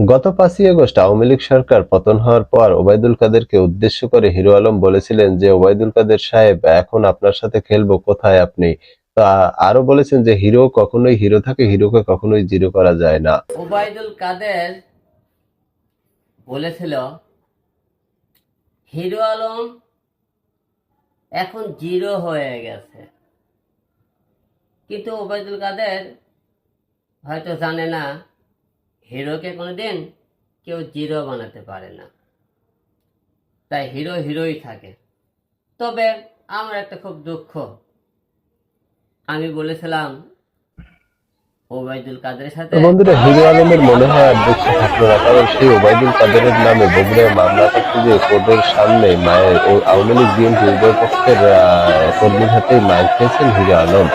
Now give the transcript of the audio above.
গত ৫ই আগস্ট আওয়ামী লীগ সরকার পতন হওয়ার পর ওবায়দুল কাদেরকে উদ্দেশ্য করে হিরো আলম বলেছিলেন যে, ওবায়দুল কাদের সাহেব এখন আপনার সাথে খেলবো, কোথায় আপনি? তো আরো বলেছেন যে হিরো কখনোই হিরো থাকে, হিরোকে কখনোই জিরো করা যায় না। ওবায়দুল কাদের বলেছিল হিরো আলম এখন জিরো হয়ে গেছে, কিন্তু ওবায়দুল কাদের হয়তো জানে না হিরোকে কোনোদিন কেউ জিরো বানাতে পারে না, তাই হিরো হিরোই থাকে। তবে আমার একটা খুব দুঃখ, আমি বলেছিলাম ওবায়দুল কাদের সাথে বন্ধুরা, হিরো আলমের মনে হয় আর দুঃখ থাকলো না, কারণ সেই ওবায়দুল কাদেরের নামে বগুড়ায় মামলা করতে গিয়ে কোর্টের সামনে মায়ের ও আওয়ামী লীগ বিএনপি উভয় পক্ষের কর্মীর হাতেই মার খেয়েছেন হিরো আলম।